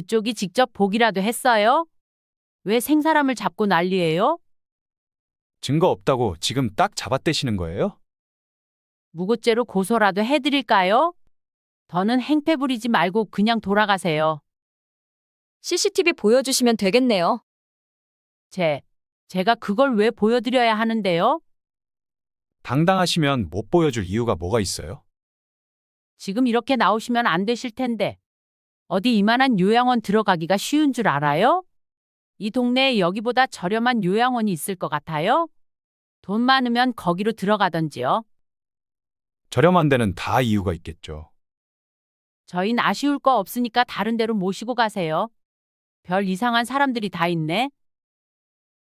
그쪽이 직접 보기라도 했어요? 왜 생사람을 잡고 난리예요? 증거 없다고 지금 딱 잡아떼시는 거예요? 무고죄로 고소라도 해드릴까요? 더는 행패 부리지 말고 그냥 돌아가세요. CCTV 보여주시면 되겠네요. 제가 그걸 왜 보여드려야 하는데요? 당당하시면 못 보여줄 이유가 뭐가 있어요? 지금 이렇게 나오시면 안 되실 텐데. 어디 이만한 요양원 들어가기가 쉬운 줄 알아요? 이 동네에 여기보다 저렴한 요양원이 있을 것 같아요? 돈 많으면 거기로 들어가던지요. 저렴한 데는 다 이유가 있겠죠. 저흰 아쉬울 거 없으니까 다른 데로 모시고 가세요. 별 이상한 사람들이 다 있네.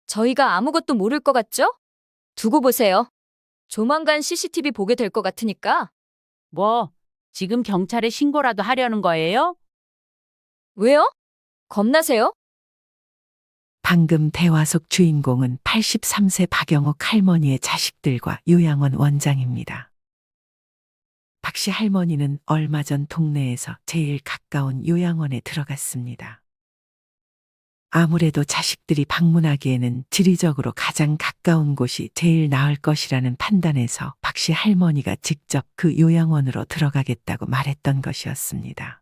저희가 아무것도 모를 것 같죠? 두고 보세요. 조만간 CCTV 보게 될 것 같으니까. 뭐, 지금 경찰에 신고라도 하려는 거예요? 왜요? 겁나세요? 방금 대화 속 주인공은 83세 박영옥 할머니의 자식들과 요양원 원장입니다. 박 씨 할머니는 얼마 전 동네에서 제일 가까운 요양원에 들어갔습니다. 아무래도 자식들이 방문하기에는 지리적으로 가장 가까운 곳이 제일 나을 것이라는 판단에서 박 씨 할머니가 직접 그 요양원으로 들어가겠다고 말했던 것이었습니다.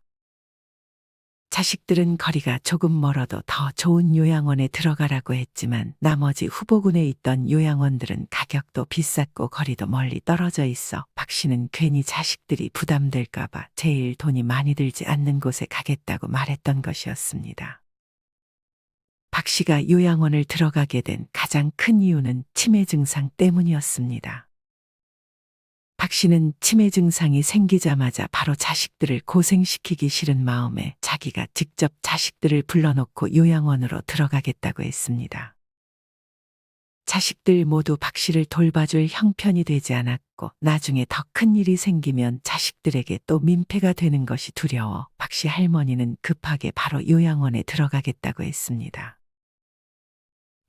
자식들은 거리가 조금 멀어도 더 좋은 요양원에 들어가라고 했지만 나머지 후보군에 있던 요양원들은 가격도 비쌌고 거리도 멀리 떨어져 있어 박 씨는 괜히 자식들이 부담될까 봐 제일 돈이 많이 들지 않는 곳에 가겠다고 말했던 것이었습니다. 박 씨가 요양원을 들어가게 된 가장 큰 이유는 치매 증상 때문이었습니다. 박 씨는 치매 증상이 생기자마자 바로 자식들을 고생시키기 싫은 마음에 자기가 직접 자식들을 불러놓고 요양원으로 들어가겠다고 했습니다. 자식들 모두 박 씨를 돌봐줄 형편이 되지 않았고 나중에 더 큰 일이 생기면 자식들에게 또 민폐가 되는 것이 두려워 박 씨 할머니는 급하게 바로 요양원에 들어가겠다고 했습니다.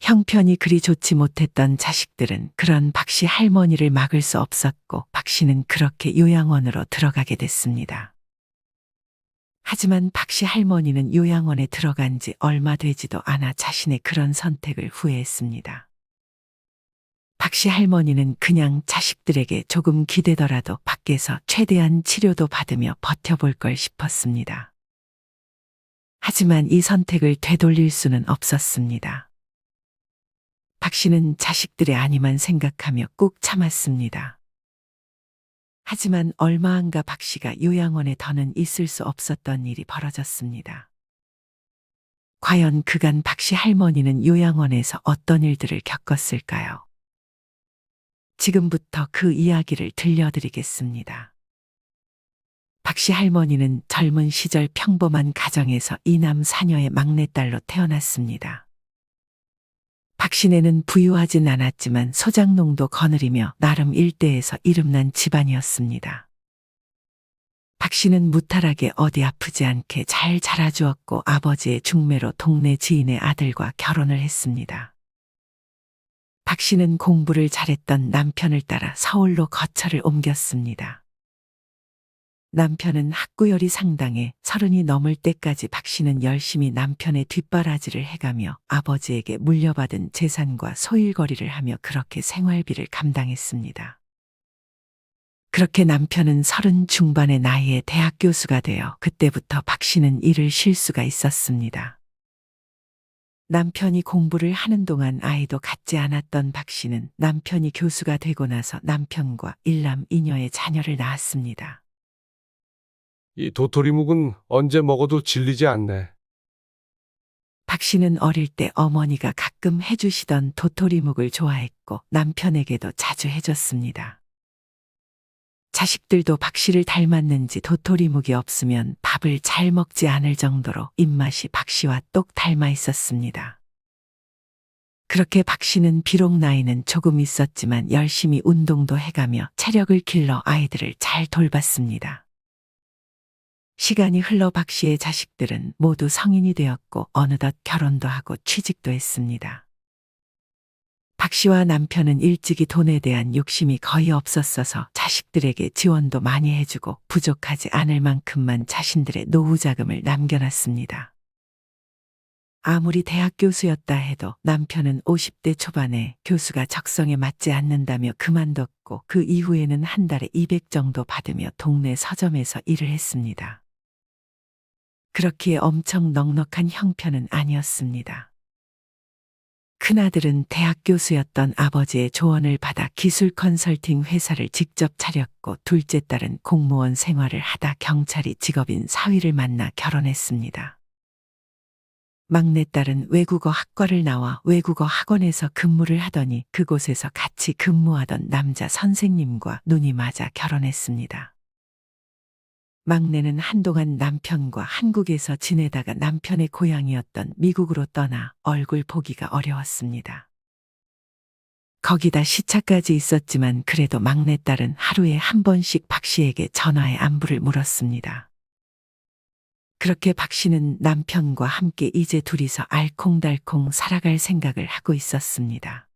형편이 그리 좋지 못했던 자식들은 그런 박 씨 할머니를 막을 수 없었고 박 씨는 그렇게 요양원으로 들어가게 됐습니다. 하지만 박 씨 할머니는 요양원에 들어간 지 얼마 되지도 않아 자신의 그런 선택을 후회했습니다. 박 씨 할머니는 그냥 자식들에게 조금 기대더라도 밖에서 최대한 치료도 받으며 버텨볼 걸 싶었습니다. 하지만 이 선택을 되돌릴 수는 없었습니다. 박 씨는 자식들의 안위만 생각하며 꾹 참았습니다. 하지만 얼마 안 가 박 씨가 요양원에 더는 있을 수 없었던 일이 벌어졌습니다. 과연 그간 박 씨 할머니는 요양원에서 어떤 일들을 겪었을까요? 지금부터 그 이야기를 들려드리겠습니다. 박 씨 할머니는 젊은 시절 평범한 가정에서 이남 사녀의 막내딸로 태어났습니다. 박 씨네는 부유하진 않았지만 소장농도 거느리며 나름 일대에서 이름난 집안이었습니다. 박 씨는 무탈하게 어디 아프지 않게 잘 자라주었고 아버지의 중매로 동네 지인의 아들과 결혼을 했습니다. 박 씨는 공부를 잘했던 남편을 따라 서울로 거처를 옮겼습니다. 남편은 학구열이 상당해 30이 넘을 때까지 박 씨는 열심히 남편의 뒷바라지를 해가며 아버지에게 물려받은 재산과 소일거리를 하며 그렇게 생활비를 감당했습니다. 그렇게 남편은 30 중반의 나이에 대학 교수가 되어 그때부터 박 씨는 일을 쉴 수가 있었습니다. 남편이 공부를 하는 동안 아이도 갖지 않았던 박 씨는 남편이 교수가 되고 나서 남편과 일남 이녀의 자녀를 낳았습니다. 이 도토리묵은 언제 먹어도 질리지 않네. 박 씨는 어릴 때 어머니가 가끔 해주시던 도토리묵을 좋아했고 남편에게도 자주 해줬습니다. 자식들도 박 씨를 닮았는지 도토리묵이 없으면 밥을 잘 먹지 않을 정도로 입맛이 박 씨와 똑 닮아 있었습니다. 그렇게 박 씨는 비록 나이는 조금 있었지만 열심히 운동도 해가며 체력을 길러 아이들을 잘 돌봤습니다. 시간이 흘러 박 씨의 자식들은 모두 성인이 되었고 어느덧 결혼도 하고 취직도 했습니다. 박 씨와 남편은 일찍이 돈에 대한 욕심이 거의 없었어서 자식들에게 지원도 많이 해주고 부족하지 않을 만큼만 자신들의 노후 자금을 남겨놨습니다. 아무리 대학 교수였다 해도 남편은 50대 초반에 교수가 적성에 맞지 않는다며 그만뒀고 그 이후에는 한 달에 200 정도 받으며 동네 서점에서 일을 했습니다. 그렇기에 엄청 넉넉한 형편은 아니었습니다. 큰아들은 대학 교수였던 아버지의 조언을 받아 기술 컨설팅 회사를 직접 차렸고 둘째 딸은 공무원 생활을 하다 경찰이 직업인 사위를 만나 결혼했습니다. 막내딸은 외국어 학과를 나와 외국어 학원에서 근무를 하더니 그곳에서 같이 근무하던 남자 선생님과 눈이 맞아 결혼했습니다. 막내는 한동안 남편과 한국에서 지내다가 남편의 고향이었던 미국으로 떠나 얼굴 보기가 어려웠습니다. 거기다 시차까지 있었지만 그래도 막내딸은 하루에 한 번씩 박 씨에게 전화해 안부를 물었습니다. 그렇게 박 씨는 남편과 함께 이제 둘이서 알콩달콩 살아갈 생각을 하고 있었습니다.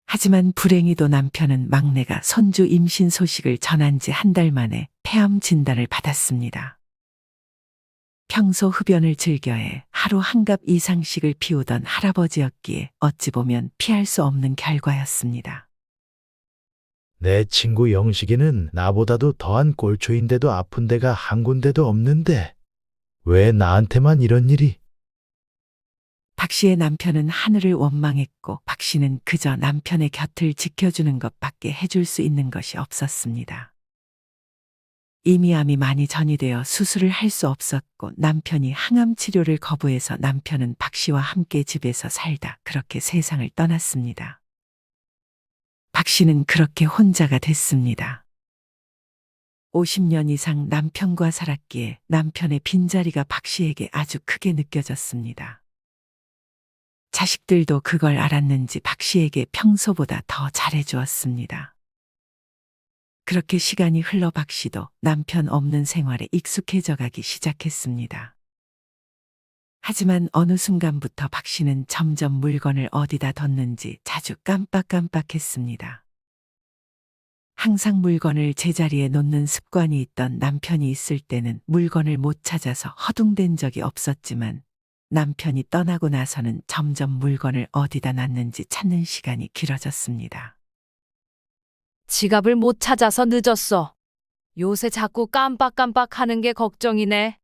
하지만 불행히도 남편은 막내가 손주 임신 소식을 전한 지 한 달 만에 폐암 진단을 받았습니다. 평소 흡연을 즐겨해 하루 한갑 이상씩을 피우던 할아버지였기에 어찌 보면 피할 수 없는 결과였습니다. 내 친구 영식이는 나보다도 더한 꼴초인데도 아픈 데가 한 군데도 없는데 왜 나한테만 이런 일이? 박 씨의 남편은 하늘을 원망했고 박 씨는 그저 남편의 곁을 지켜주는 것밖에 해줄 수 있는 것이 없었습니다. 이미 암이 많이 전이되어 수술을 할 수 없었고 남편이 항암 치료를 거부해서 남편은 박 씨와 함께 집에서 살다 그렇게 세상을 떠났습니다. 박 씨는 그렇게 혼자가 됐습니다. 50년 이상 남편과 살았기에 남편의 빈자리가 박 씨에게 아주 크게 느껴졌습니다. 자식들도 그걸 알았는지 박 씨에게 평소보다 더 잘해주었습니다. 그렇게 시간이 흘러 박 씨도 남편 없는 생활에 익숙해져 가기 시작했습니다. 하지만 어느 순간부터 박 씨는 점점 물건을 어디다 뒀는지 자주 깜빡깜빡했습니다. 항상 물건을 제자리에 놓는 습관이 있던 남편이 있을 때는 물건을 못 찾아서 허둥댄 적이 없었지만 남편이 떠나고 나서는 점점 물건을 어디다 놨는지 찾는 시간이 길어졌습니다. 지갑을 못 찾아서 늦었어. 요새 자꾸 깜빡깜빡 하는 게 걱정이네.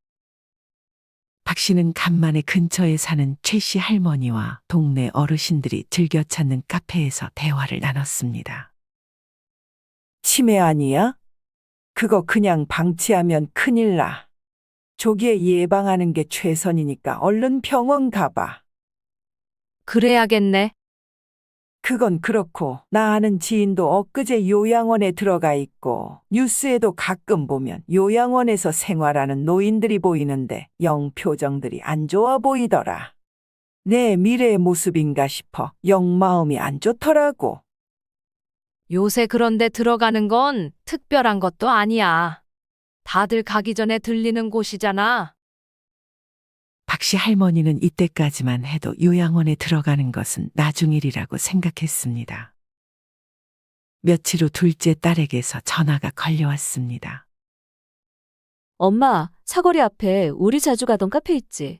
박 씨는 간만에 근처에 사는 최 씨 할머니와 동네 어르신들이 즐겨 찾는 카페에서 대화를 나눴습니다. 치매 아니야? 그거 그냥 방치하면 큰일 나. 조기에 예방하는 게 최선이니까 얼른 병원 가봐. 그래야겠네. 그건 그렇고 나 아는 지인도 엊그제 요양원에 들어가 있고 뉴스에도 가끔 보면 요양원에서 생활하는 노인들이 보이는데 영 표정들이 안 좋아 보이더라. 내 미래의 모습인가 싶어 영 마음이 안 좋더라고. 요새 그런데 들어가는 건 특별한 것도 아니야. 다들 가기 전에 들리는 곳이잖아. 박 씨 할머니는 이때까지만 해도 요양원에 들어가는 것은 나중 일이라고 생각했습니다. 며칠 후 둘째 딸에게서 전화가 걸려왔습니다. 엄마, 사거리 앞에 우리 자주 가던 카페 있지?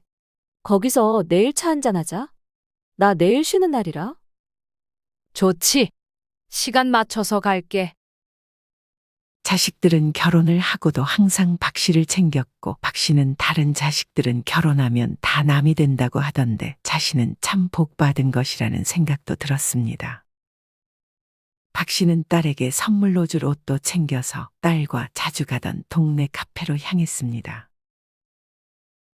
거기서 내일 차 한잔 하자. 나 내일 쉬는 날이라. 좋지. 시간 맞춰서 갈게. 자식들은 결혼을 하고도 항상 박 씨를 챙겼고 박 씨는 다른 자식들은 결혼하면 다 남이 된다고 하던데 자신은 참 복받은 것이라는 생각도 들었습니다. 박 씨는 딸에게 선물로 줄 옷도 챙겨서 딸과 자주 가던 동네 카페로 향했습니다.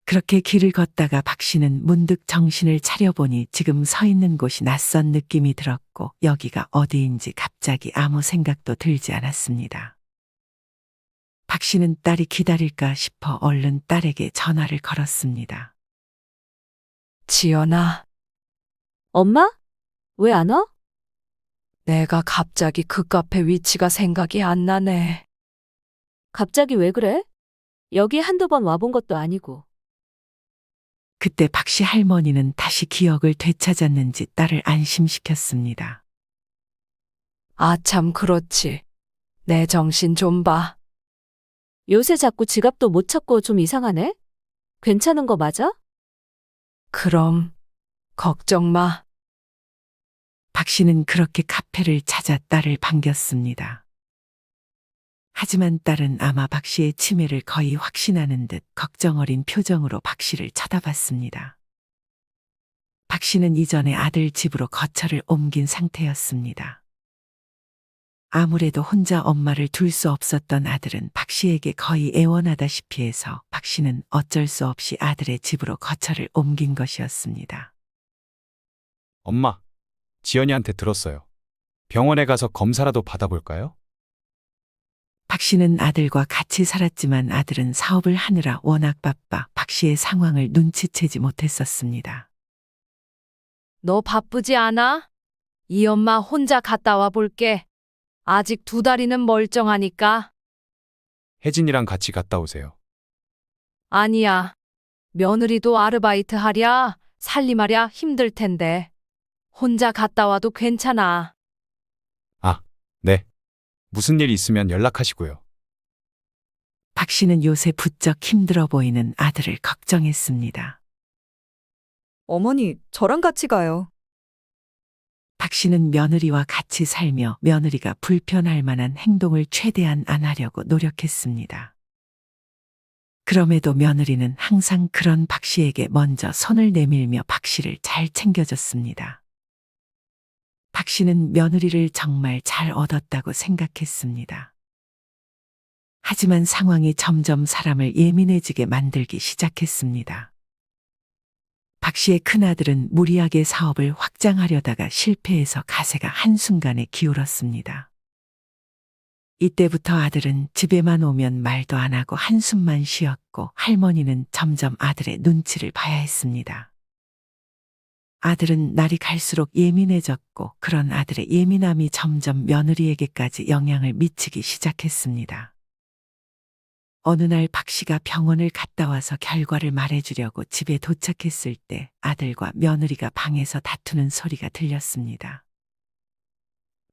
그렇게 길을 걷다가 박 씨는 문득 정신을 차려보니 지금 서 있는 곳이 낯선 느낌이 들었고 여기가 어디인지 갑자기 아무 생각도 들지 않았습니다. 박 씨는 딸이 기다릴까 싶어 얼른 딸에게 전화를 걸었습니다. 지연아, 엄마? 왜 안 와? 내가 갑자기 그 카페 위치가 생각이 안 나네. 갑자기 왜 그래? 여기 한두 번 와본 것도 아니고. 그때 박 씨 할머니는 다시 기억을 되찾았는지 딸을 안심시켰습니다. 아, 참 그렇지. 내 정신 좀 봐. 요새 자꾸 지갑도 못 찾고 좀 이상하네? 괜찮은 거 맞아? 그럼 걱정 마. 박 씨는 그렇게 카페를 찾아 딸을 반겼습니다. 하지만 딸은 아마 박 씨의 치매를 거의 확신하는 듯 걱정 어린 표정으로 박 씨를 쳐다봤습니다. 박 씨는 이전에 아들 집으로 거처를 옮긴 상태였습니다. 아무래도 혼자 엄마를 둘 수 없었던 아들은 박 씨에게 거의 애원하다시피 해서 박 씨는 어쩔 수 없이 아들의 집으로 거처를 옮긴 것이었습니다. 엄마, 지연이한테 들었어요. 병원에 가서 검사라도 받아볼까요? 박 씨는 아들과 같이 살았지만 아들은 사업을 하느라 워낙 바빠 박 씨의 상황을 눈치채지 못했었습니다. 너 바쁘지 않아? 이 엄마 혼자 갔다 와 볼게. 아직 2다리는 멀쩡하니까. 혜진이랑 같이 갔다 오세요. 아니야. 며느리도 아르바이트 하랴, 살림하랴 힘들 텐데. 혼자 갔다 와도 괜찮아. 아, 네. 무슨 일 있으면 연락하시고요. 박 씨는 요새 부쩍 힘들어 보이는 아들을 걱정했습니다. 어머니, 저랑 같이 가요. 박 씨는 며느리와 같이 살며 며느리가 불편할 만한 행동을 최대한 안 하려고 노력했습니다. 그럼에도 며느리는 항상 그런 박 씨에게 먼저 손을 내밀며 박 씨를 잘 챙겨줬습니다. 박 씨는 며느리를 정말 잘 얻었다고 생각했습니다. 하지만 상황이 점점 사람을 예민해지게 만들기 시작했습니다. 박 씨의 큰아들은 무리하게 사업을 확장하려다가 실패해서 가세가 한순간에 기울었습니다. 이때부터 아들은 집에만 오면 말도 안 하고 한숨만 쉬었고 할머니는 점점 아들의 눈치를 봐야 했습니다. 아들은 날이 갈수록 예민해졌고 그런 아들의 예민함이 점점 며느리에게까지 영향을 미치기 시작했습니다. 어느 날 박 씨가 병원을 갔다 와서 결과를 말해주려고 집에 도착했을 때 아들과 며느리가 방에서 다투는 소리가 들렸습니다.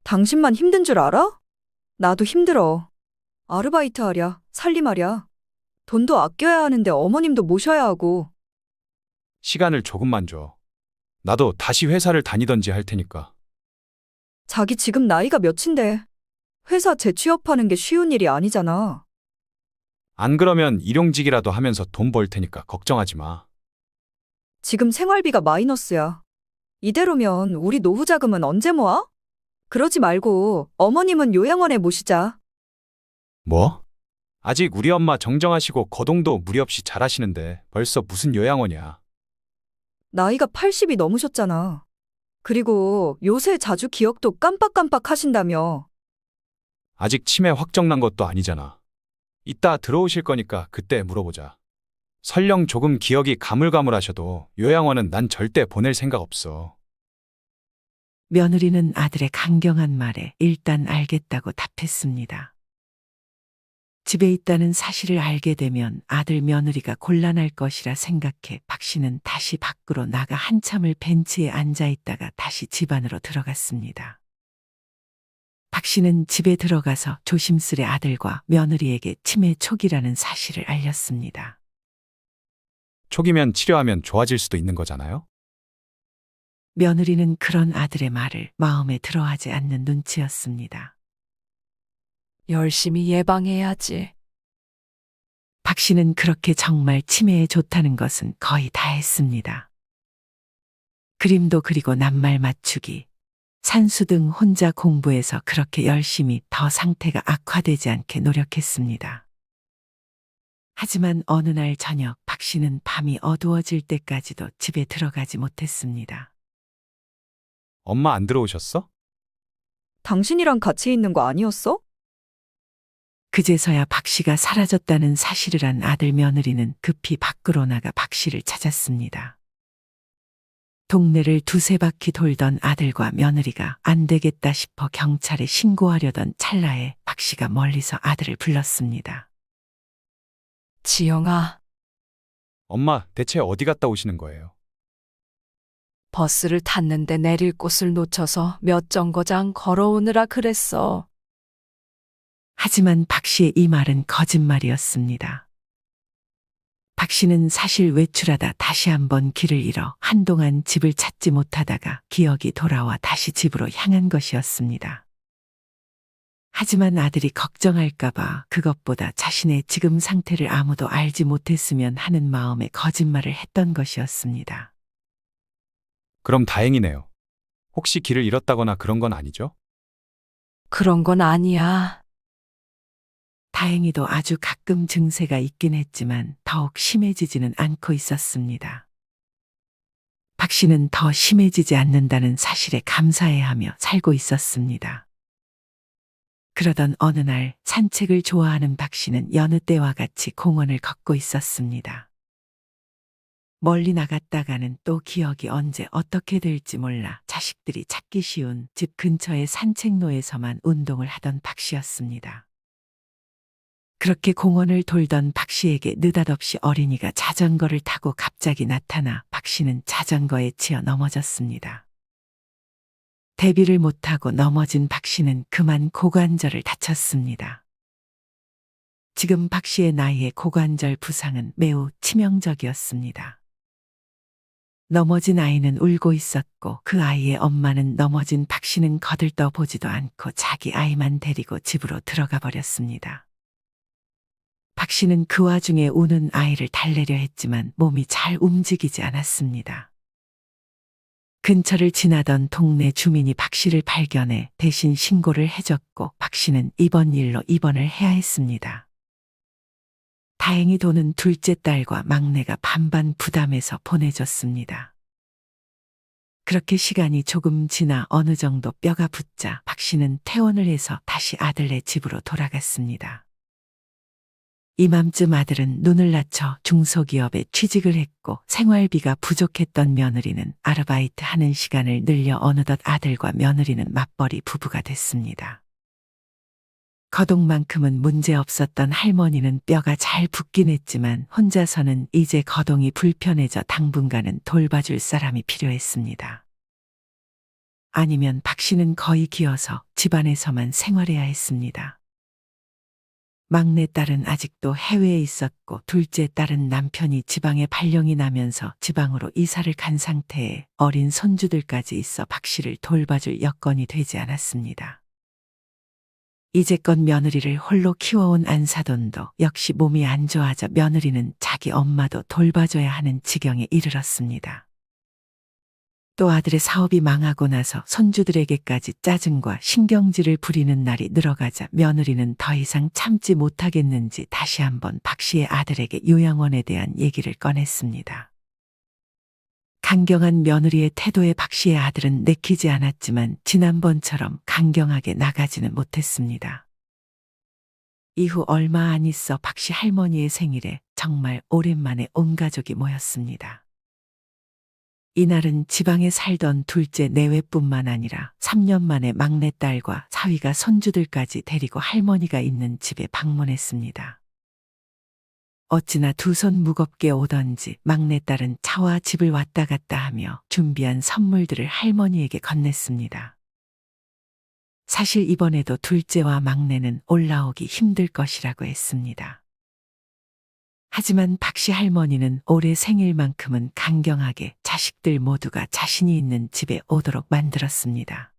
당신만 힘든 줄 알아? 나도 힘들어. 아르바이트 하랴, 살림하랴. 돈도 아껴야 하는데 어머님도 모셔야 하고. 시간을 조금만 줘. 나도 다시 회사를 다니던지 할 테니까. 자기 지금 나이가 몇인데. 회사 재취업하는 게 쉬운 일이 아니잖아. 안 그러면 일용직이라도 하면서 돈 벌 테니까 걱정하지 마. 지금 생활비가 마이너스야. 이대로면 우리 노후 자금은 언제 모아? 그러지 말고 어머님은 요양원에 모시자. 뭐? 아직 우리 엄마 정정하시고 거동도 무리 없이 잘하시는데 벌써 무슨 요양원이야. 나이가 80이 넘으셨잖아. 그리고 요새 자주 기억도 깜빡깜빡 하신다며. 아직 치매 확정난 것도 아니잖아. 이따 들어오실 거니까 그때 물어보자. 설령 조금 기억이 가물가물하셔도 요양원은 난 절대 보낼 생각 없어. 며느리는 아들의 강경한 말에 일단 알겠다고 답했습니다. 집에 있다는 사실을 알게 되면 아들 며느리가 곤란할 것이라 생각해 박 씨는 다시 밖으로 나가 한참을 벤치에 앉아 있다가 다시 집 안으로 들어갔습니다. 박 씨는 집에 들어가서 조심스레 아들과 며느리에게 치매 초기라는 사실을 알렸습니다. 초기면 치료하면 좋아질 수도 있는 거잖아요? 며느리는 그런 아들의 말을 마음에 들어하지 않는 눈치였습니다. 열심히 예방해야지. 박 씨는 그렇게 정말 치매에 좋다는 것은 거의 다 했습니다. 그림도 그리고 낱말 맞추기, 산수 등 혼자 공부해서 그렇게 열심히 더 상태가 악화되지 않게 노력했습니다. 하지만 어느 날 저녁 박 씨는 밤이 어두워질 때까지도 집에 들어가지 못했습니다. 엄마 안 들어오셨어? 당신이랑 같이 있는 거 아니었어? 그제서야 박 씨가 사라졌다는 사실을 안 아들 며느리는 급히 밖으로 나가 박 씨를 찾았습니다. 동네를 두세 바퀴 돌던 아들과 며느리가 안 되겠다 싶어 경찰에 신고하려던 찰나에 박 씨가 멀리서 아들을 불렀습니다. 지영아, 엄마 대체 어디 갔다 오시는 거예요? 버스를 탔는데 내릴 곳을 놓쳐서 몇 정거장 걸어오느라 그랬어. 하지만 박 씨의 이 말은 거짓말이었습니다. 박 씨는 사실 외출하다 다시 한번 길을 잃어 한동안 집을 찾지 못하다가 기억이 돌아와 다시 집으로 향한 것이었습니다. 하지만 아들이 걱정할까봐 그것보다 자신의 지금 상태를 아무도 알지 못했으면 하는 마음에 거짓말을 했던 것이었습니다. 그럼 다행이네요. 혹시 길을 잃었다거나 그런 건 아니죠? 그런 건 아니야. 다행히도 아주 가끔 증세가 있긴 했지만 더욱 심해지지는 않고 있었습니다. 박 씨는 더 심해지지 않는다는 사실에 감사해하며 살고 있었습니다. 그러던 어느 날 산책을 좋아하는 박 씨는 여느 때와 같이 공원을 걷고 있었습니다. 멀리 나갔다가는 또 기억이 언제 어떻게 될지 몰라 자식들이 찾기 쉬운 집 근처의 산책로에서만 운동을 하던 박 씨였습니다. 그렇게 공원을 돌던 박 씨에게 느닷없이 어린이가 자전거를 타고 갑자기 나타나 박 씨는 자전거에 치여 넘어졌습니다. 대비를 못하고 넘어진 박 씨는 그만 고관절을 다쳤습니다. 지금 박 씨의 나이에 고관절 부상은 매우 치명적이었습니다. 넘어진 아이는 울고 있었고 그 아이의 엄마는 넘어진 박 씨는 거들떠 보지도 않고 자기 아이만 데리고 집으로 들어가 버렸습니다. 박 씨는 그 와중에 우는 아이를 달래려 했지만 몸이 잘 움직이지 않았습니다. 근처를 지나던 동네 주민이 박 씨를 발견해 대신 신고를 해줬고 박 씨는 이번 일로 입원을 해야 했습니다. 다행히 돈은 둘째 딸과 막내가 반반 부담해서 보내줬습니다. 그렇게 시간이 조금 지나 어느 정도 뼈가 붙자 박 씨는 퇴원을 해서 다시 아들네 집으로 돌아갔습니다. 이맘쯤 아들은 눈을 낮춰 중소기업에 취직을 했고 생활비가 부족했던 며느리는 아르바이트 하는 시간을 늘려 어느덧 아들과 며느리는 맞벌이 부부가 됐습니다. 거동만큼은 문제 없었던 할머니는 뼈가 잘 붙긴 했지만 혼자서는 이제 거동이 불편해져 당분간은 돌봐줄 사람이 필요했습니다. 아니면 박 씨는 거의 기어서 집안에서만 생활해야 했습니다. 막내딸은 아직도 해외에 있었고 둘째 딸은 남편이 지방에 발령이 나면서 지방으로 이사를 간 상태에 어린 손주들까지 있어 박 씨를 돌봐줄 여건이 되지 않았습니다. 이제껏 며느리를 홀로 키워온 안사돈도 역시 몸이 안 좋아져 며느리는 자기 엄마도 돌봐줘야 하는 지경에 이르렀습니다. 또 아들의 사업이 망하고 나서 손주들에게까지 짜증과 신경질을 부리는 날이 늘어가자 며느리는 더 이상 참지 못하겠는지 다시 한번 박 씨의 아들에게 요양원에 대한 얘기를 꺼냈습니다. 강경한 며느리의 태도에 박 씨의 아들은 내키지 않았지만 지난번처럼 강경하게 나가지는 못했습니다. 이후 얼마 안 있어 박 씨 할머니의 생일에 정말 오랜만에 온 가족이 모였습니다. 이날은 지방에 살던 둘째 내외뿐만 아니라 3년 만에 막내딸과 사위가 손주들까지 데리고 할머니가 있는 집에 방문했습니다. 어찌나 두 손 무겁게 오던지 막내딸은 차와 집을 왔다 갔다 하며 준비한 선물들을 할머니에게 건넸습니다. 사실 이번에도 둘째와 막내는 올라오기 힘들 것이라고 했습니다. 하지만 박 씨 할머니는 올해 생일만큼은 강경하게 자식들 모두가 자신이 있는 집에 오도록 만들었습니다.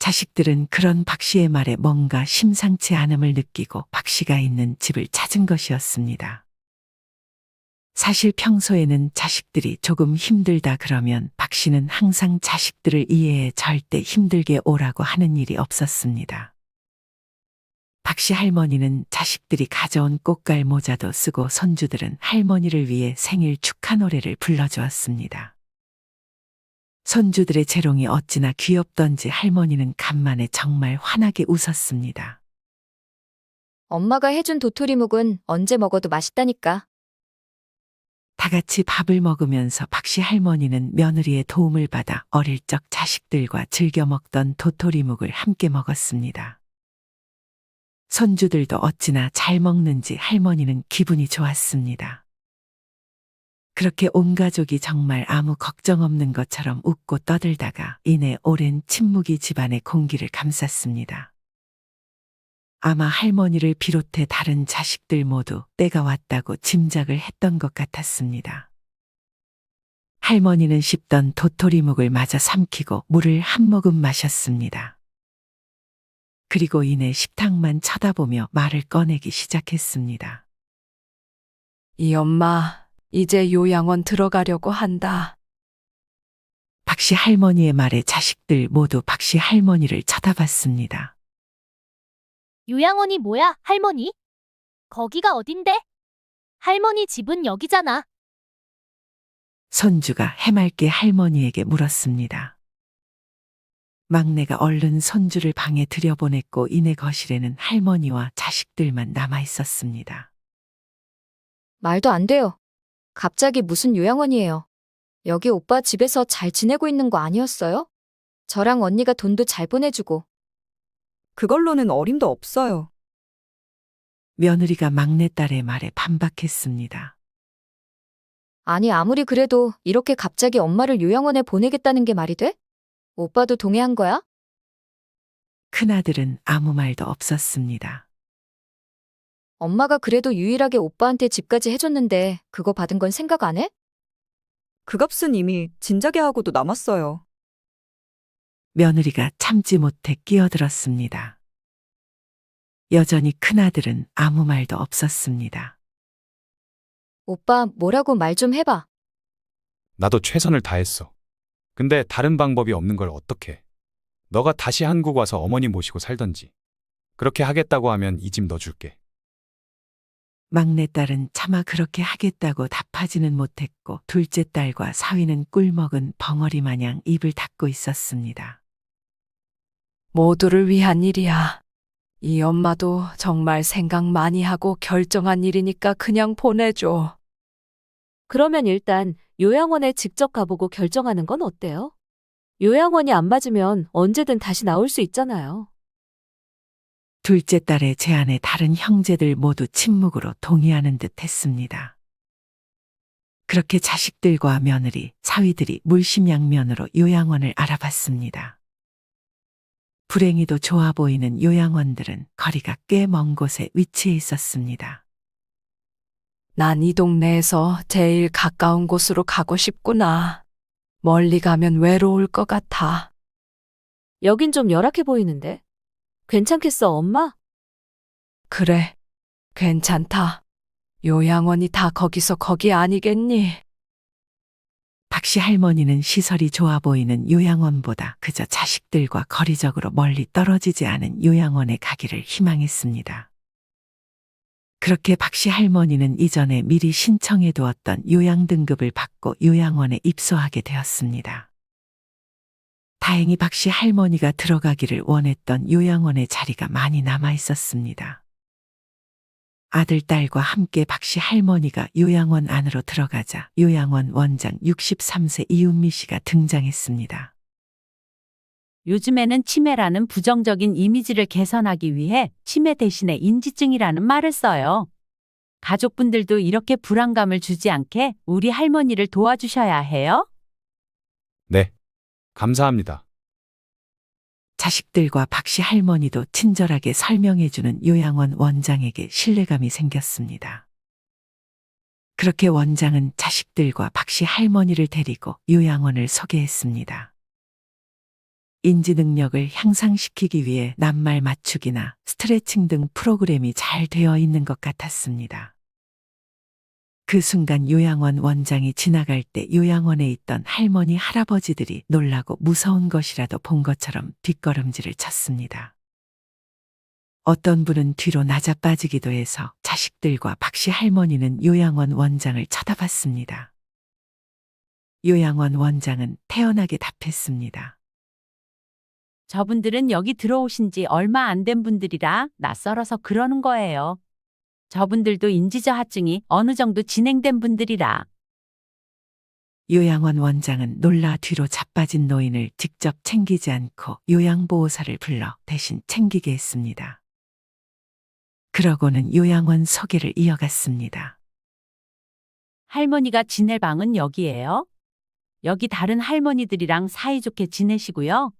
자식들은 그런 박 씨의 말에 뭔가 심상치 않음을 느끼고 박 씨가 있는 집을 찾은 것이었습니다. 사실 평소에는 자식들이 조금 힘들다 그러면 박 씨는 항상 자식들을 이해해 절대 힘들게 오라고 하는 일이 없었습니다. 박 씨 할머니는 자식들이 가져온 꽃갈 모자도 쓰고 손주들은 할머니를 위해 생일 축하 노래를 불러주었습니다. 손주들의 재롱이 어찌나 귀엽던지 할머니는 간만에 정말 환하게 웃었습니다. 엄마가 해준 도토리묵은 언제 먹어도 맛있다니까. 다 같이 밥을 먹으면서 박 씨 할머니는 며느리의 도움을 받아 어릴 적 자식들과 즐겨 먹던 도토리묵을 함께 먹었습니다. 손주들도 어찌나 잘 먹는지 할머니는 기분이 좋았습니다. 그렇게 온 가족이 정말 아무 걱정 없는 것처럼 웃고 떠들다가 이내 오랜 침묵이 집안의 공기를 감쌌습니다. 아마 할머니를 비롯해 다른 자식들 모두 때가 왔다고 짐작을 했던 것 같았습니다. 할머니는 씹던 도토리묵을 마저 삼키고 물을 한 모금 마셨습니다. 그리고 이내 식탁만 쳐다보며 말을 꺼내기 시작했습니다. 이 엄마, 이제 요양원 들어가려고 한다. 박씨 할머니의 말에 자식들 모두 박씨 할머니를 쳐다봤습니다. 요양원이 뭐야, 할머니? 거기가 어딘데? 할머니 집은 여기잖아. 손주가 해맑게 할머니에게 물었습니다. 막내가 얼른 손주를 방에 들여보냈고 이내 거실에는 할머니와 자식들만 남아 있었습니다. 말도 안 돼요. 갑자기 무슨 요양원이에요. 여기 오빠 집에서 잘 지내고 있는 거 아니었어요? 저랑 언니가 돈도 잘 보내주고. 그걸로는 어림도 없어요. 며느리가 막내딸의 말에 반박했습니다. 아니, 아무리 그래도 이렇게 갑자기 엄마를 요양원에 보내겠다는 게 말이 돼? 오빠도 동의한 거야? 큰아들은 아무 말도 없었습니다. 엄마가 그래도 유일하게 오빠한테 집까지 해줬는데 그거 받은 건 생각 안 해? 그 값은 이미 진작에 하고도 남았어요. 며느리가 참지 못해 끼어들었습니다. 여전히 큰아들은 아무 말도 없었습니다. 오빠 뭐라고 말 좀 해봐. 나도 최선을 다했어. 근데 다른 방법이 없는 걸 어떡해. 너가 다시 한국 와서 어머니 모시고 살던지. 그렇게 하겠다고 하면 이 집 넣어줄게. 막내딸은 차마 그렇게 하겠다고 답하지는 못했고 둘째 딸과 사위는 꿀먹은 벙어리 마냥 입을 닫고 있었습니다. 모두를 위한 일이야. 이 엄마도 정말 생각 많이 하고 결정한 일이니까 그냥 보내줘. 그러면 일단 요양원에 직접 가보고 결정하는 건 어때요? 요양원이 안 맞으면 언제든 다시 나올 수 있잖아요. 둘째 딸의 제안에 다른 형제들 모두 침묵으로 동의하는 듯 했습니다. 그렇게 자식들과 며느리, 사위들이 물심양면으로 요양원을 알아봤습니다. 불행히도 좋아 보이는 요양원들은 거리가 꽤 먼 곳에 위치해 있었습니다. 난 이 동네에서 제일 가까운 곳으로 가고 싶구나. 멀리 가면 외로울 것 같아. 여긴 좀 열악해 보이는데. 괜찮겠어, 엄마? 그래, 괜찮다. 요양원이 다 거기서 거기 아니겠니? 박씨 할머니는 시설이 좋아 보이는 요양원보다 그저 자식들과 거리적으로 멀리 떨어지지 않은 요양원에 가기를 희망했습니다. 그렇게 박씨 할머니는 이전에 미리 신청해 두었던 요양 등급을 받고 요양원에 입소하게 되었습니다. 다행히 박씨 할머니가 들어가기를 원했던 요양원의 자리가 많이 남아 있었습니다. 아들, 딸과 함께 박씨 할머니가 요양원 안으로 들어가자 요양원 원장 63세 이은미 씨가 등장했습니다. 요즘에는 치매라는 부정적인 이미지를 개선하기 위해 치매 대신에 인지증이라는 말을 써요. 가족분들도 이렇게 불안감을 주지 않게 우리 할머니를 도와주셔야 해요. 네. 감사합니다. 자식들과 박씨 할머니도 친절하게 설명해주는 요양원 원장에게 신뢰감이 생겼습니다. 그렇게 원장은 자식들과 박씨 할머니를 데리고 요양원을 소개했습니다. 인지 능력을 향상시키기 위해 낱말 맞추기나 스트레칭 등 프로그램이 잘 되어 있는 것 같았습니다. 그 순간 요양원 원장이 지나갈 때 요양원에 있던 할머니, 할아버지들이 놀라고 무서운 것이라도 본 것처럼 뒷걸음질을 쳤습니다. 어떤 분은 뒤로 낮아빠지기도 해서 자식들과 박씨 할머니는 요양원 원장을 쳐다봤습니다. 요양원 원장은 태연하게 답했습니다. 저분들은 여기 들어오신 지 얼마 안 된 분들이라 낯설어서 그러는 거예요. 저분들도 인지저하증이 어느 정도 진행된 분들이라. 요양원 원장은 놀라 뒤로 자빠진 노인을 직접 챙기지 않고 요양보호사를 불러 대신 챙기게 했습니다. 그러고는 요양원 소개를 이어갔습니다. 할머니가 지낼 방은 여기예요. 여기 다른 할머니들이랑 사이좋게 지내시고요.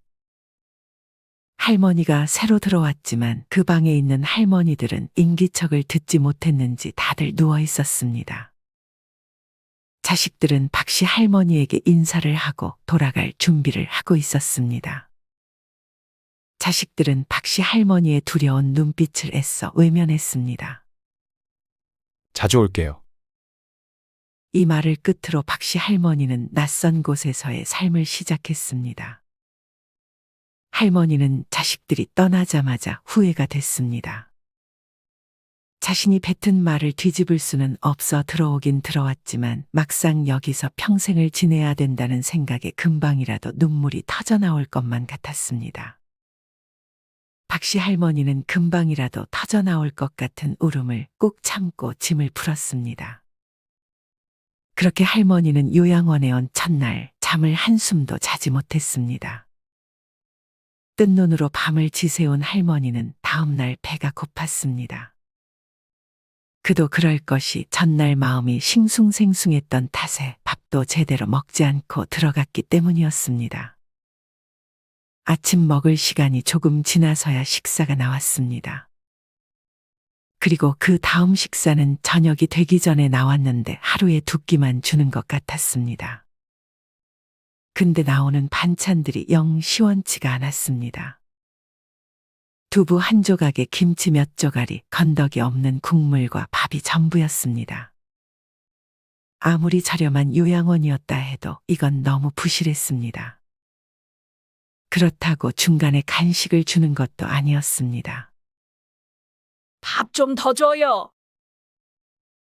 할머니가 새로 들어왔지만 그 방에 있는 할머니들은 인기척을 듣지 못했는지 다들 누워 있었습니다. 자식들은 박씨 할머니에게 인사를 하고 돌아갈 준비를 하고 있었습니다. 자식들은 박씨 할머니의 두려운 눈빛을 애써 외면했습니다. 자주 올게요. 이 말을 끝으로 박씨 할머니는 낯선 곳에서의 삶을 시작했습니다. 할머니는 자식들이 떠나자마자 후회가 됐습니다. 자신이 뱉은 말을 뒤집을 수는 없어 들어오긴 들어왔지만 막상 여기서 평생을 지내야 된다는 생각에 금방이라도 눈물이 터져나올 것만 같았습니다. 박씨 할머니는 금방이라도 터져나올 것 같은 울음을 꾹 참고 짐을 풀었습니다. 그렇게 할머니는 요양원에 온 첫날 잠을 한숨도 자지 못했습니다. 뜬 눈으로 밤을 지새운 할머니는 다음날 배가 고팠습니다. 그도 그럴 것이 전날 마음이 싱숭생숭했던 탓에 밥도 제대로 먹지 않고 들어갔기 때문이었습니다. 아침 먹을 시간이 조금 지나서야 식사가 나왔습니다. 그리고 그 다음 식사는 저녁이 되기 전에 나왔는데 하루에 2끼만 주는 것 같았습니다. 근데 나오는 반찬들이 영 시원치가 않았습니다. 두부 한 조각에 김치 몇 조각이 건더기 없는 국물과 밥이 전부였습니다. 아무리 저렴한 요양원이었다 해도 이건 너무 부실했습니다. 그렇다고 중간에 간식을 주는 것도 아니었습니다. 밥 좀 더 줘요.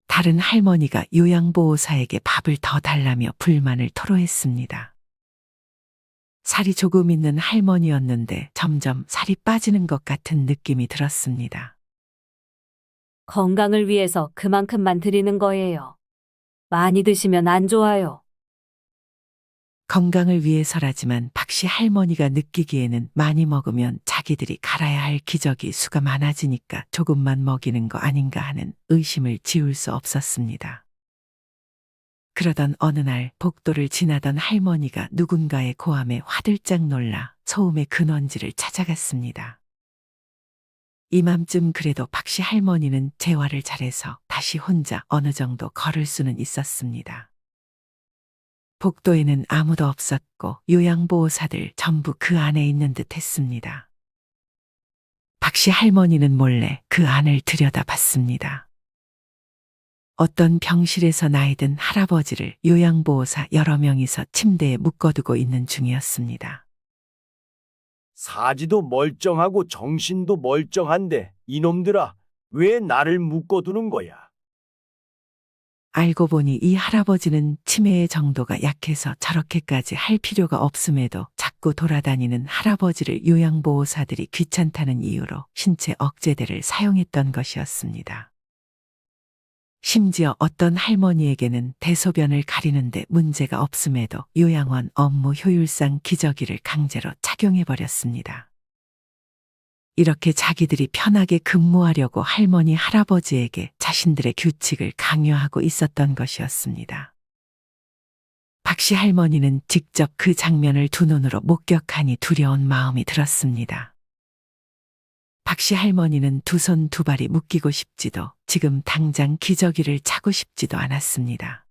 다른 할머니가 요양보호사에게 밥을 더 달라며 불만을 토로했습니다. 살이 조금 있는 할머니였는데 점점 살이 빠지는 것 같은 느낌이 들었습니다. 건강을 위해서 그만큼만 드리는 거예요. 많이 드시면 안 좋아요. 건강을 위해서라지만 박씨 할머니가 느끼기에는 많이 먹으면 자기들이 갈아야 할 기저귀 수가 많아지니까 조금만 먹이는 거 아닌가 하는 의심을 지울 수 없었습니다. 그러던 어느 날 복도를 지나던 할머니가 누군가의 고함에 화들짝 놀라 소음의 근원지를 찾아갔습니다. 이맘쯤 그래도 박씨 할머니는 재활을 잘해서 다시 혼자 어느 정도 걸을 수는 있었습니다. 복도에는 아무도 없었고 요양보호사들 전부 그 안에 있는 듯 했습니다. 박씨 할머니는 몰래 그 안을 들여다봤습니다. 어떤 병실에서 나이 든 할아버지를 요양보호사 여러 명이서 침대에 묶어두고 있는 중이었습니다. 사지도 멀쩡하고 정신도 멀쩡한데 이놈들아, 왜 나를 묶어두는 거야? 알고 보니 이 할아버지는 치매의 정도가 약해서 저렇게까지 할 필요가 없음에도 자꾸 돌아다니는 할아버지를 요양보호사들이 귀찮다는 이유로 신체 억제대를 사용했던 것이었습니다. 심지어 어떤 할머니에게는 대소변을 가리는데 문제가 없음에도 요양원 업무 효율상 기저귀를 강제로 착용해버렸습니다. 이렇게 자기들이 편하게 근무하려고 할머니, 할아버지에게 자신들의 규칙을 강요하고 있었던 것이었습니다. 박씨 할머니는 직접 그 장면을 두 눈으로 목격하니 두려운 마음이 들었습니다. 박씨 할머니는 두 손 두 발이 묶이고 싶지도 지금 당장 기저귀를 차고 싶지도 않았습니다.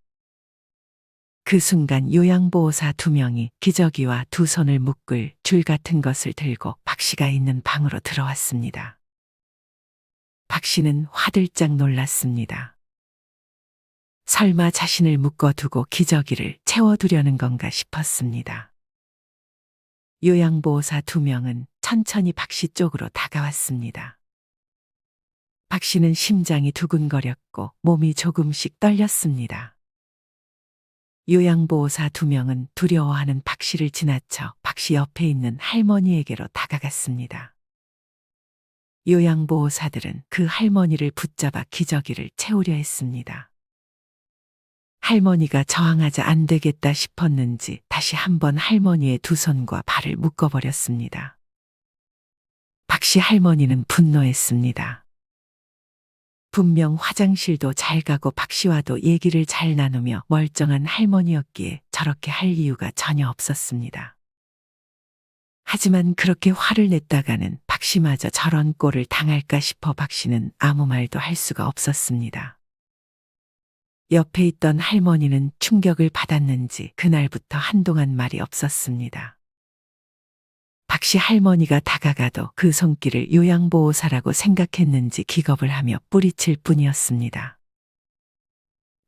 그 순간 요양보호사 2명이 기저귀와 두 손을 묶을 줄 같은 것을 들고 박씨가 있는 방으로 들어왔습니다. 박씨는 화들짝 놀랐습니다. 설마 자신을 묶어두고 기저귀를 채워두려는 건가 싶었습니다. 요양보호사 2명은 천천히 박씨 쪽으로 다가왔습니다. 박씨는 심장이 두근거렸고 몸이 조금씩 떨렸습니다. 요양보호사 2명은 두려워하는 박씨를 지나쳐 박씨 옆에 있는 할머니에게로 다가갔습니다. 요양보호사들은 그 할머니를 붙잡아 기저귀를 채우려 했습니다. 할머니가 저항하자 안 되겠다 싶었는지 다시 한번 할머니의 두 손과 발을 묶어버렸습니다. 박씨 할머니는 분노했습니다. 분명 화장실도 잘 가고 박씨와도 얘기를 잘 나누며 멀쩡한 할머니였기에 저렇게 할 이유가 전혀 없었습니다. 하지만 그렇게 화를 냈다가는 박씨마저 저런 꼴을 당할까 싶어 박씨는 아무 말도 할 수가 없었습니다. 옆에 있던 할머니는 충격을 받았는지 그날부터 한동안 말이 없었습니다. 박씨 할머니가 다가가도 그 손길을 요양보호사라고 생각했는지 기겁을 하며 뿌리칠 뿐이었습니다.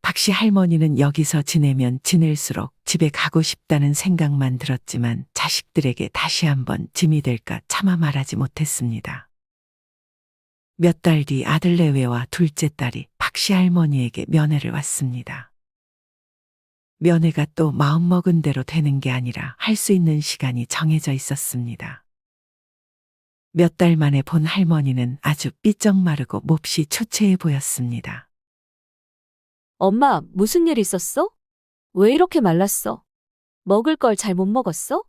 박씨 할머니는 여기서 지내면 지낼수록 집에 가고 싶다는 생각만 들었지만 자식들에게 다시 한번 짐이 될까 차마 말하지 못했습니다. 몇 달 뒤 아들 내외와 둘째 딸이 박씨 할머니에게 면회를 왔습니다. 면회가 또 마음먹은 대로 되는 게 아니라 할 수 있는 시간이 정해져 있었습니다. 몇 달 만에 본 할머니는 아주 삐쩍 마르고 몹시 초췌해 보였습니다. 엄마, 무슨 일 있었어? 왜 이렇게 말랐어? 먹을 걸 잘 못 먹었어?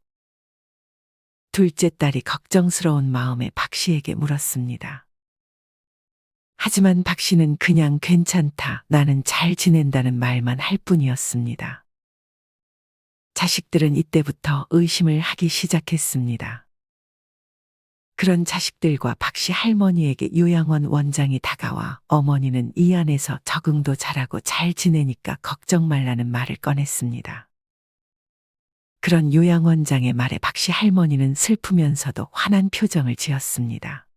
둘째 딸이 걱정스러운 마음에 박씨에게 물었습니다. 하지만 박씨는 그냥 괜찮다, 나는 잘 지낸다는 말만 할 뿐이었습니다. 자식들은 이때부터 의심을 하기 시작했습니다. 그런 자식들과 박씨 할머니에게 요양원 원장이 다가와 어머니는 이 안에서 적응도 잘하고 잘 지내니까 걱정 말라는 말을 꺼냈습니다. 그런 요양원장의 말에 박씨 할머니는 슬프면서도 화난 표정을 지었습니다.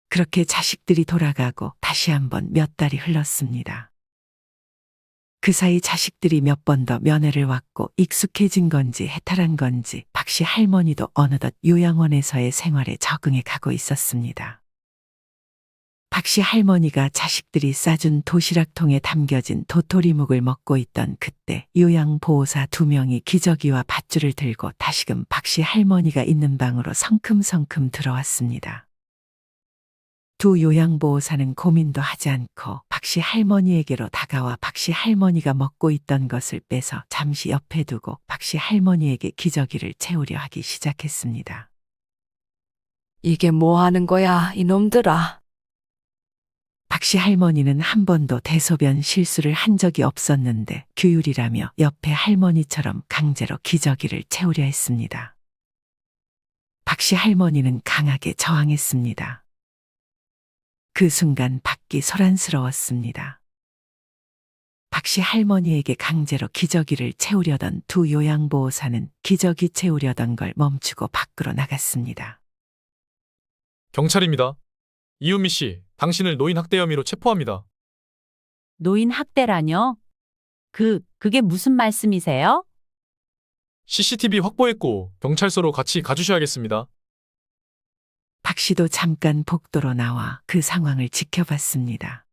그렇게 자식들이 돌아가고 다시 한번 몇 달이 흘렀습니다. 그 사이 자식들이 몇 번 더 면회를 왔고 익숙해진 건지 해탈한 건지 박씨 할머니도 어느덧 요양원에서의 생활에 적응해 가고 있었습니다. 박씨 할머니가 자식들이 싸준 도시락통에 담겨진 도토리묵을 먹고 있던 그때 요양보호사 2명이 기저귀와 밧줄을 들고 다시금 박씨 할머니가 있는 방으로 성큼성큼 들어왔습니다. 두 요양보호사는 고민도 하지 않고 박씨 할머니에게로 다가와 박씨 할머니가 먹고 있던 것을 빼서 잠시 옆에 두고 박씨 할머니에게 기저귀를 채우려 하기 시작했습니다. 이게 뭐 하는 거야, 이놈들아. 박씨 할머니는 한 번도 대소변 실수를 한 적이 없었는데 규율이라며 옆에 할머니처럼 강제로 기저귀를 채우려 했습니다. 박씨 할머니는 강하게 저항했습니다. 그 순간 밖이 소란스러웠습니다. 박씨 할머니에게 강제로 기저귀를 채우려던 두 요양보호사는 기저귀 채우려던 걸 멈추고 밖으로 나갔습니다. 경찰입니다. 이은미 씨, 당신을 노인 학대 혐의로 체포합니다. 노인 학대라뇨? 그게 무슨 말씀이세요? CCTV 확보했고 경찰서로 같이 가주셔야겠습니다. 박 씨도 잠깐 복도로 나와 그 상황을 지켜봤습니다.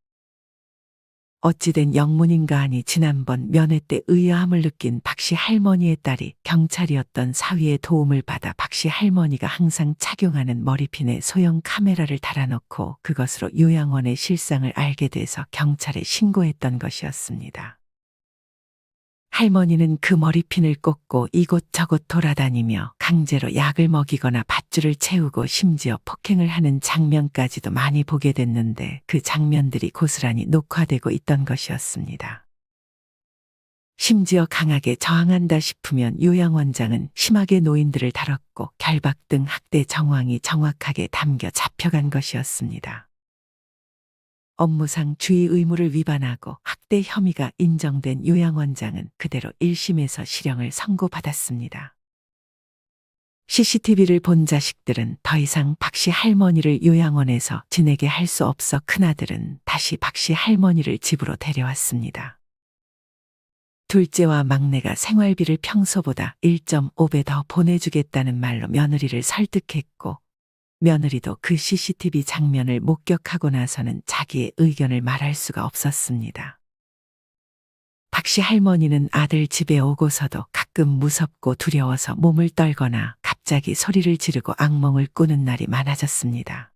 어찌된 영문인가 하니 지난번 면회 때 의아함을 느낀 박 씨 할머니의 딸이 경찰이었던 사위의 도움을 받아 박 씨 할머니가 항상 착용하는 머리핀에 소형 카메라를 달아놓고 그것으로 요양원의 실상을 알게 돼서 경찰에 신고했던 것이었습니다. 할머니는 그 머리핀을 꽂고 이곳저곳 돌아다니며 강제로 약을 먹이거나 밧줄을 채우고 심지어 폭행을 하는 장면까지도 많이 보게 됐는데 그 장면들이 고스란히 녹화되고 있던 것이었습니다. 심지어 강하게 저항한다 싶으면 요양원장은 심하게 노인들을 다뤘고 결박 등 학대 정황이 정확하게 담겨 잡혀간 것이었습니다. 업무상 주의 의무를 위반하고 학대 혐의가 인정된 요양원장은 그대로 1심에서 실형을 선고받았습니다. CCTV를 본 자식들은 더 이상 박 씨 할머니를 요양원에서 지내게 할 수 없어 큰아들은 다시 박 씨 할머니를 집으로 데려왔습니다. 둘째와 막내가 생활비를 평소보다 1.5배 더 보내주겠다는 말로 며느리를 설득했고 며느리도 그 CCTV 장면을 목격하고 나서는 자기의 의견을 말할 수가 없었습니다. 박 씨 할머니는 아들 집에 오고서도 가끔 무섭고 두려워서 몸을 떨거나 갑자기 소리를 지르고 악몽을 꾸는 날이 많아졌습니다.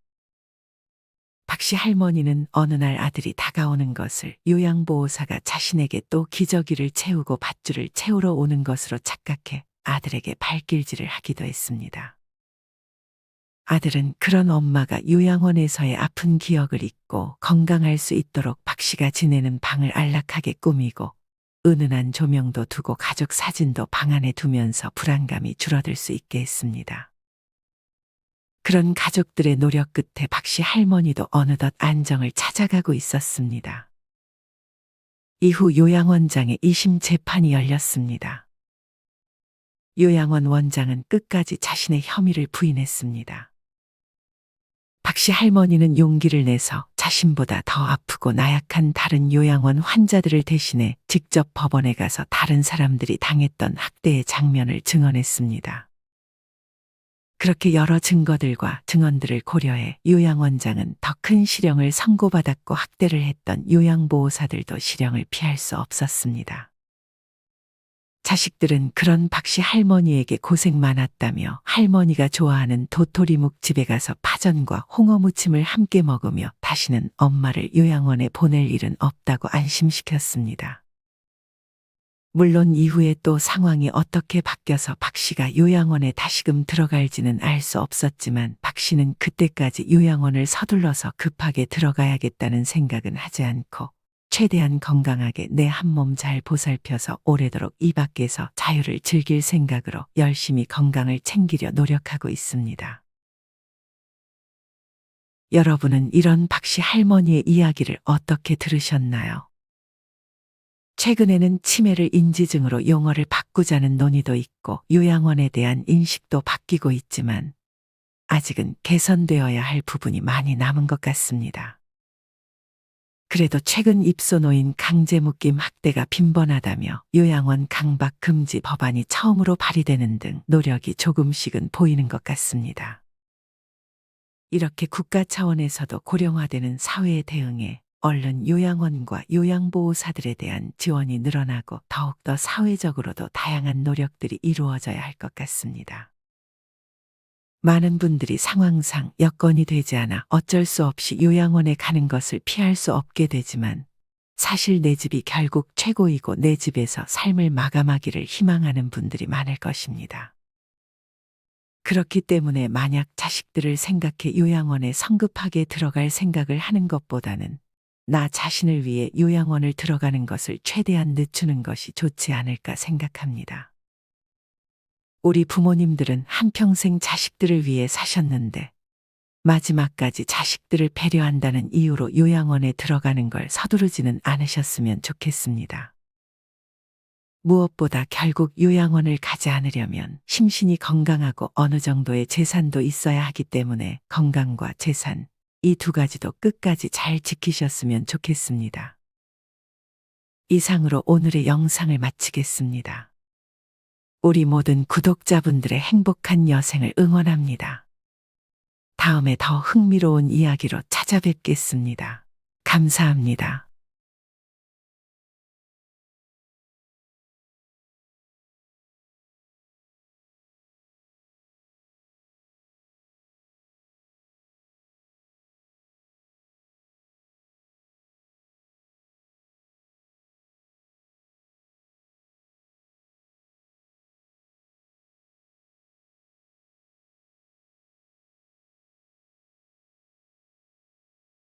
박 씨 할머니는 어느 날 아들이 다가오는 것을 요양보호사가 자신에게 또 기저귀를 채우고 밧줄을 채우러 오는 것으로 착각해 아들에게 발길질을 하기도 했습니다. 아들은 그런 엄마가 요양원에서의 아픈 기억을 잊고 건강할 수 있도록 박 씨가 지내는 방을 안락하게 꾸미고 은은한 조명도 두고 가족 사진도 방 안에 두면서 불안감이 줄어들 수 있게 했습니다. 그런 가족들의 노력 끝에 박씨 할머니도 어느덧 안정을 찾아가고 있었습니다. 이후 요양원장의 2심 재판이 열렸습니다. 요양원 원장은 끝까지 자신의 혐의를 부인했습니다. 박씨 할머니는 용기를 내서 자신보다 더 아프고 나약한 다른 요양원 환자들을 대신해 직접 법원에 가서 다른 사람들이 당했던 학대의 장면을 증언했습니다. 그렇게 여러 증거들과 증언들을 고려해 요양원장은 더 큰 실형을 선고받았고 학대를 했던 요양보호사들도 실형을 피할 수 없었습니다. 자식들은 그런 박씨 할머니에게 고생 많았다며 할머니가 좋아하는 도토리묵 집에 가서 파전과 홍어무침을 함께 먹으며 다시는 엄마를 요양원에 보낼 일은 없다고 안심시켰습니다. 물론 이후에 또 상황이 어떻게 바뀌어서 박씨가 요양원에 다시금 들어갈지는 알 수 없었지만 박씨는 그때까지 요양원을 서둘러서 급하게 들어가야겠다는 생각은 하지 않고 최대한 건강하게 내 한 몸 잘 보살펴서 오래도록 이 밖에서 자유를 즐길 생각으로 열심히 건강을 챙기려 노력하고 있습니다. 여러분은 이런 박씨 할머니의 이야기를 어떻게 들으셨나요? 최근에는 치매를 인지증으로 용어를 바꾸자는 논의도 있고 요양원에 대한 인식도 바뀌고 있지만 아직은 개선되어야 할 부분이 많이 남은 것 같습니다. 그래도 최근 입소노인 강제묶임 학대가 빈번하다며 요양원 강박 금지 법안이 처음으로 발의되는 등 노력이 조금씩은 보이는 것 같습니다. 이렇게 국가 차원에서도 고령화되는 사회에 대응해 얼른 요양원과 요양보호사들에 대한 지원이 늘어나고 더욱더 사회적으로도 다양한 노력들이 이루어져야 할 것 같습니다. 많은 분들이 상황상 여건이 되지 않아 어쩔 수 없이 요양원에 가는 것을 피할 수 없게 되지만 사실 내 집이 결국 최고이고 내 집에서 삶을 마감하기를 희망하는 분들이 많을 것입니다. 그렇기 때문에 만약 자식들을 생각해 요양원에 성급하게 들어갈 생각을 하는 것보다는 나 자신을 위해 요양원을 들어가는 것을 최대한 늦추는 것이 좋지 않을까 생각합니다. 우리 부모님들은 한평생 자식들을 위해 사셨는데 마지막까지 자식들을 배려한다는 이유로 요양원에 들어가는 걸 서두르지는 않으셨으면 좋겠습니다. 무엇보다 결국 요양원을 가지 않으려면 심신이 건강하고 어느 정도의 재산도 있어야 하기 때문에 건강과 재산, 이 두 가지도 끝까지 잘 지키셨으면 좋겠습니다. 이상으로 오늘의 영상을 마치겠습니다. 우리 모든 구독자분들의 행복한 여생을 응원합니다. 다음에 더 흥미로운 이야기로 찾아뵙겠습니다. 감사합니다.